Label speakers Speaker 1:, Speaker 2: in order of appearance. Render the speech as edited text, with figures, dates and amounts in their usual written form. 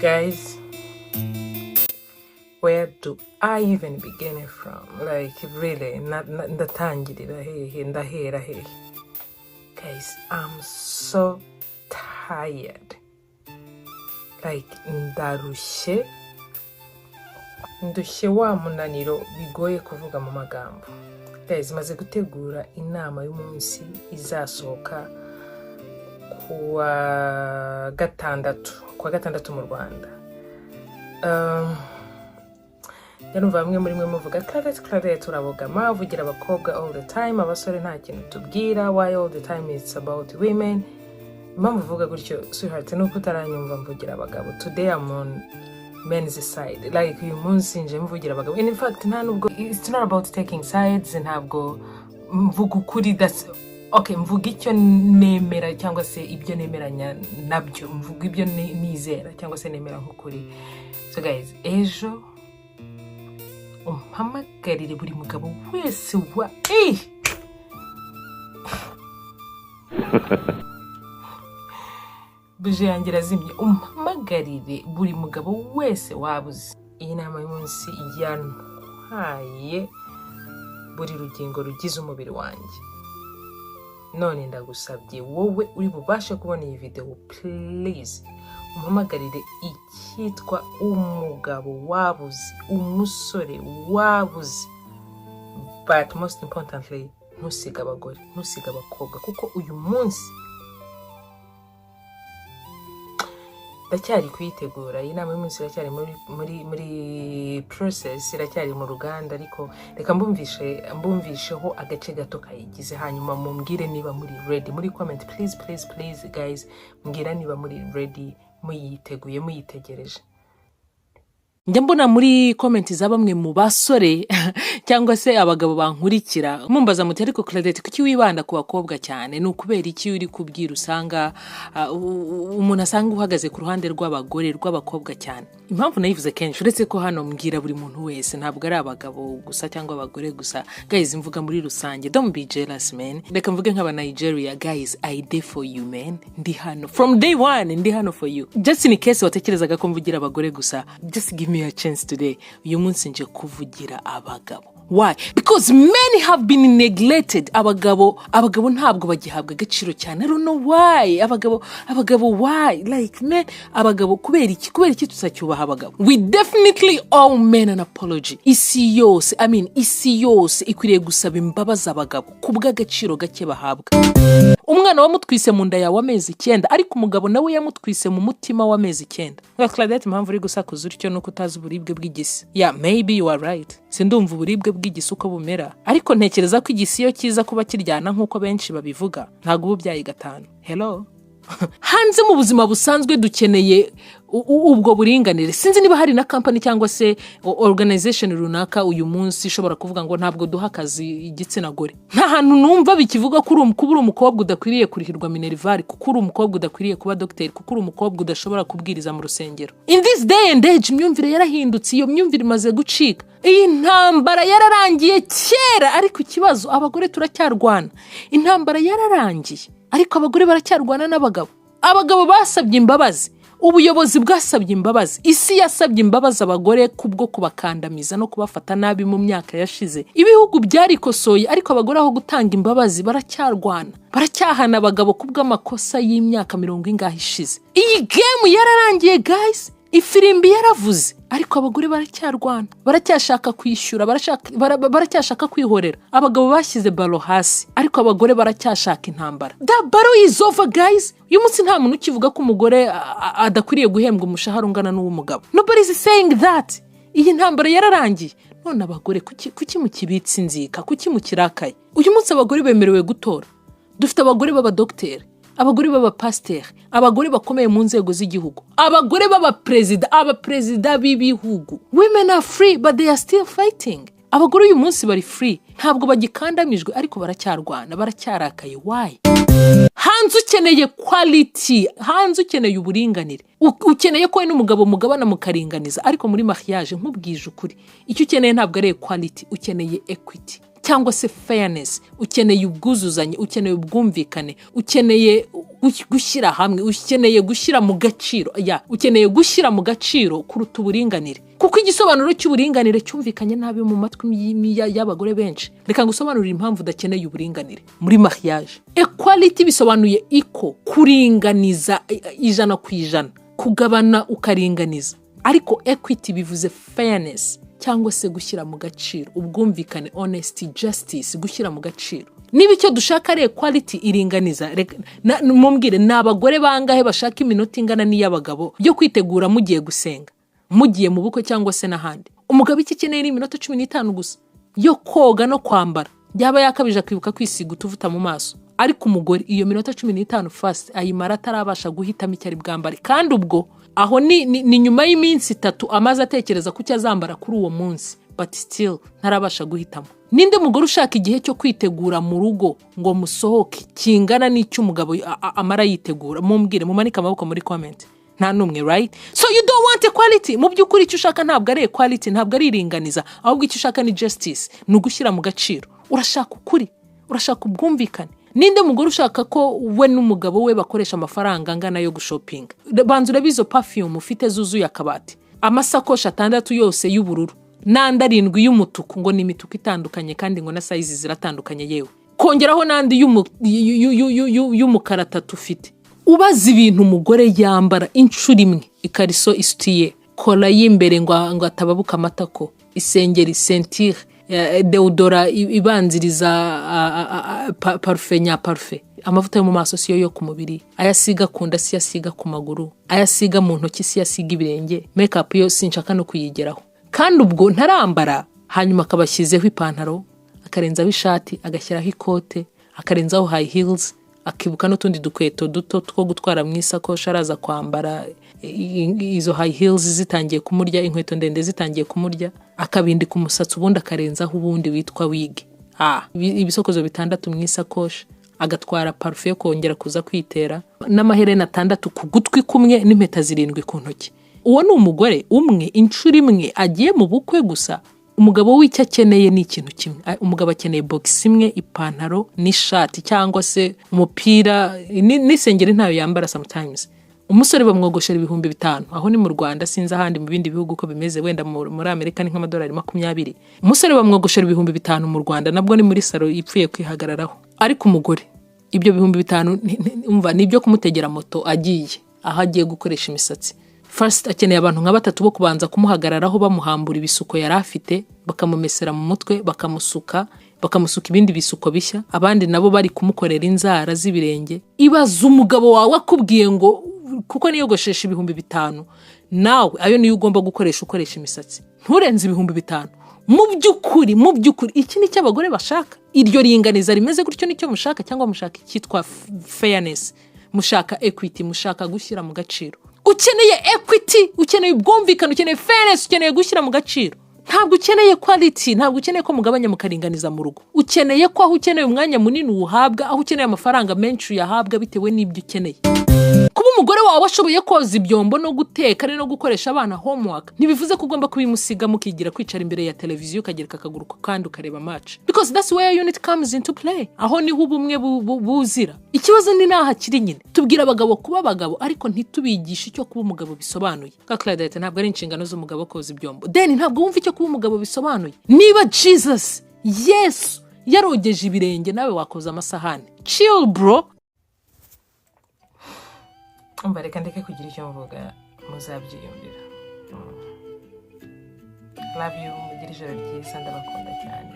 Speaker 1: Guys, where do I even begin from? Like, really, ndatangirira hehe, ndahera hehe. Guys, I'm so tired. Like, ndushye wa munaniro bigoye kuvuga mu magambo. Guys, maze gutegura inama y'umunsi izasohoka kuwa gatandatu mu Rwanda. Yarumva bamwe muri mwe muvuga Claudette urabogama uvugira abakobwa all the time, abasore nta kintu tubwira, why all the time it's about women. Impamvu uvuga gutyo sweetheart nuko utaranyumva mvugira abagabo. Today I'm on men's side. Like uyu munsi nje mvugira abagabo. In fact nta nubwo it's not about taking sides, ntabwo mvuga ukuri, that's okay, mvuga icyo nemera cyangwa se ibyo nemeranya nabyo, mvuga ibyo nizera cyangwa se nemera nk'ukuri. So guys, ejo umpamagarire buri mugabo wese wa buje yangira zimye, umpamagarire buri mugabo wese wabuze. Iyi nama y'umunsi yanhaye buri rugingo rugize umubiri wanjye. None ndagusabye wowe uri bubashe kubona iyi video, please umpamagarire icyitwa umugabo wabuze, umusore wabuze, but most importantly ntusiga abagore, ntusiga abakobwa, kuko uyu munsi ndacyari kuyitegura. Iyi nama y'umunsi iracyari muri process, iracyari mu ruganda, ariko reka mbumvisheho agace gato kayigize, hanyuma mumbwire niba muri ready. Muri comment please guys, mbwira niba muri ready, muyiteguye, muyitegereje. Njya mbona muri comment za bamwe mu basore cyangwa se abagabo bankurikira mumbaza muti ariko Claudette kuki wibanda ku bakobwa cyane? Ni ukubera iki uri kubwira usanga umuntu asanga uhagaze ku ruhande rw'abagore rw'abakobwa cyane? Impamvu nayivuze kenshi uretse ko hano mbwira buri muntu wese, ntabwo ari abagabo gusa cyangwa abagore gusa. Guys, mvuga muri rusange, don't be jealous man. Reka mvuge nk'aba Nigeria, guys, I there for you man. Ndi hano from day one, ndi hano for you. Just in case watekerezaga ko mvugira abagore gusa, just give me a chance today. Uyu munsi nje kuvugira abagabo. Why? Because many have been neglected. Abagabo ntabwo bagihabwa agaciro cyane. I don't know why. Abagabo why? Like man, abagabo kubera iki tusacyubaha abagabo? We definitely owe men an apology. Isi yose ikwiriye gusaba imbabazi abagabo kubw'agaciro gake bahabwa. Umwana wamutwise mu nda yawe amezi 9, ariko umugabo nawe yamutwise mu mutima w'amezi 9. Claudette, impamvu uri gusakuza utyo nuko utazi uburibwe bw'igisi. Yeah, maybe you are right. Sindumva uburibwe bw'igisi uko bumera, ariko ntekereza ko igisi yo kiza kuba kiryana nk'uko benshi babivuga, ntago ububyaye gatanu. Hello. Hanze mu buzima busanzwe dukeneye ubwo buringanire. Sinzi niba hari na company cyangwa se organization runaka uyu munsi ishobora kuvuga ngo ntabwo duha akazi igitsina gore. Nta hantu numva bikivuga ko uri umukobwa udakwiriye kurihirwa minerval, kuko uri umukobwa udakwiriye kuba doctor, kuko uri umukobwa udashobora kubwiriza mu rusengero. In this day and age imyumvire yarahindutse, iyo myumvire imaze gucika. Iyi ntambara yararangiye kera, ariko ikibazo abagore turacyarwana. Intambara yararangiye, ariko abagore baracyarwana n'abagabo. Abagabo basabye imbabazi, ubuyobozi bwasabye imbabazi, isi yasabye imbabazi abagore kubwo kubakandamiza no kubafata nabi mu myaka yashize. Ibihugu byarikosoye, ariko abagore aho gutanga imbabazi baracyarwana, baracyahana abagabo kubw'amakosa y'imyaka 40 ishize. Iyi game yararangiye guys. Ifirimbi yaravuze, ariko abagore baracyarwana, baracyashaka kwishyura, baracyashaka kwihorera. Abagabo bashyize balo hasi, ariko abagore baracyashaka intambara. The battle is over guys. Uyu munsi nta muntu ukivuga ko umugore adakwiriye guhembwa umushahara ungana n'uw'umugabo. Nobody is saying that. Iyi ntambara yararangiye. None abagore kuki mukibitse inzika, kuki mukirakaye? Uyu munsi abagore bemerewe gutora. Dufite abagore baba docteur, abagore baba pasteur, abagore bakomeye mu nzego z'igihugu, abagore baba president, abapresident b'ibihugu. Women are free but they are still fighting. Abagore uyu munsi bari free, ntabwo bagikandamijwe, ariko baracyarwana, baracyarakaye. Why? Hanze ukeneye quality, hanze ukeneye uburinganire, ukeneye ko n'umugabo mugabana mukaringaniza, ariko muri mariage nkubwije ukuri, icyo ukeneye ntabwo ari quality, ukeneye equity cyangwa se fairness, ukeneye ubwuzuzanye, ukeneye ubwumvikane, ukeneye gushyira hamwe, ukeneye gushyira mu gaciro, ukeneye gushyira mu gaciro kuruta uburinganire, kuko igisobanuro cy'uburinganire cyumvikanye nabi mu matwi y'abagore benshi. Reka ngusobanurire impamvu udakeneye uburinganire muri mariage. Equality bisobanuye kuringaniza 100%, kugabana ukaringaniza. Ariko equity bivuze fairness, cyangwa se gushyira mu gaciro, ubwumvikane, honesty, justice, gushyira mu gaciro. Niba icyo dushaka ari equality, iringaniza, mumbwire n'abagore bangahe bashaka iminota ingana n'iy'abagabo byo kwitegura mugiye gusenga, mugiye mu bukwe cyangwa se n'ahandi. Umugabo iki keneye ni iminota 15 gusa yo koga no kwambara, byaba yakabije kwibuka kwisiga utuvuta mu maso. Ariko umugore iyo minota 15 fast ayimara atarabasha guhitamo icyari bwambare, kandi ubwo aho ni nyuma y'iminsi 3 amaze atekereza ku cyazambara kuri uwo munsi, but still ntarabasha guhitamo. Ninde mugore ushaka igihe cyo kwitegura mu rugo ngo musohoke kingana n'icyo umugabo amara yitegura? Mumbwire, mumanika amaboko muri comment. Nta numwe, right? So you don't want equality. Mu by'ukuri icyo ushaka ntabwo ari equality, ntabwo ari iringaniza, ahubwo icyo ushaka ni justice, ni ugushyira mu gaciro. Urashaka ukuri, urashaka ubwumvikane. Ninde mugore ushaka ko we n'umugabo we bakoresha amafaranga angana yo gushopinga? Bantu urabizo perfume ufite zuzuye akabati, amasakoshi 6 yose y'ubururu, n'andi 7 y'umutuku, ngo ni imituku itandukanye kandi ngo na size ziratandukanye yewe, kongeraho n'andi y'umukara 3 ufite. Ubaza ibintu umugore yambara inshuro imwe: ikariso isutiye, kola y'imbere ngo atababuka amatako, isengeri, ceinture, deodora ibanziriza parfum nya parfum, amavuta yo mu maso siyo yo ku mubiri, ayasiga kunda si yasiga ku maguru, ayasiga mu ntoki si yasiga ibirenge, makeup yo sinshaka no kuyigeraho. Kandi ubwo ntarambara, hanyuma akabashyizeho ipantaro, akarenzaho ishati, agashyiraho ikote, akarenzaho high heels, akibuka n'utundi dukweto duto two gutwara mu isakoshi, araza kwambara izo high heels zitangiye kumurya, inkweto ndende zitangiye kumurya, akabindi ku musatsi, ubundi akarenzaho ubundi witwa wig, ibisokozo 6 mu isakoshi, agatwara parfum yo kongera kuza kwitera, n'amaherena 6 ku gutwi kumwe, n'impeta 7 ku ntoki. Uwo ni umugore umwe inshuro imwe agiye mu bukwe gusa. Umugabo w'icyo akeneye ni ikintu kimwe. Umugabo akeneye box imwe, ipantaro n'ishati, cyangwa se umupira n'isengeri ntayo yambara sometimes. Umusore bamwogoshera 5,000, aho ni mu Rwanda, sinzi ahandi mu bindi bihugu ko bimeze, wenda muri Amerika ni nk'amadolari 20. Umusore bamwogoshera 5,000 mu Rwanda, nabwo ni muri salo ipfuye kwihagararaho. Ariko umugore ibyo 5,000 umva nibyo kumutegera moto agiye aho agiye gukoresha imisatsi. First akeneye abantu nka 3 bo kubanza kumuhagararaho, bamuhambura ibisuko yari afite, bakamumesera mu mutwe, bakamusuka ibindi bisuko bishya, abandi nabo bari kumukorera inzara z'ibirenge. Ibaza umugabo wawe akubwiye ngo kuko niyogoshesha 5,000, nawe ayo niyo ugomba ukoresha imisatsi, nturenze 5,000. Mu by'ukuri iki ni cy'abagore bashaka. Iryo ringaniza rimeze gutyo nicyo mushaka, cyangwa mushaka icyitwa fairness, mushaka equity, mushaka gushyira mu gaciro? Ukeneye equity, ukeneye ubwumvikane, ukeneye fairness, ukeneye gushyira mu gaciro. Ntabwo ukeneye quality, ntabwo ukeneye ko mugabanya mukaringaniza mu rugo. Ukeneye ko aho ukeneye umwanya munini uhabwa, aho ukeneye amafaranga menshi uyahabwa bitewe n'ibyo ukeneye. Kuba umugore wawe ashoboye koza ibyombo no guteka no gukoresha abana homework, ntibivuze ko ugomba kubimusiga mukigira kwicara imbere ya televiziyo ukagereka akaguru kandi ukareba match, because that's where unit comes into play. Aho niho ubumwe buzira. Ikibazo ni naha kiri nyine. Tubwira abagabo kuba abagabo, ariko ntitubigisha icyo kuba umugabo bisobanuye. Claudette, ntabwo ari inshingano z'umugabo koza ibyombo. Then ntabwo wumva icyo kuba umugabo bisobanuye. Niba Jesus, yes, yarogeje ibirenge, nawe wakoza amasahani. Chill bro. Reka ndeke kugira icyo mvuga, muzabyiyumvira. Love you, mugire ijoro ryiza, ndabakunda cyane.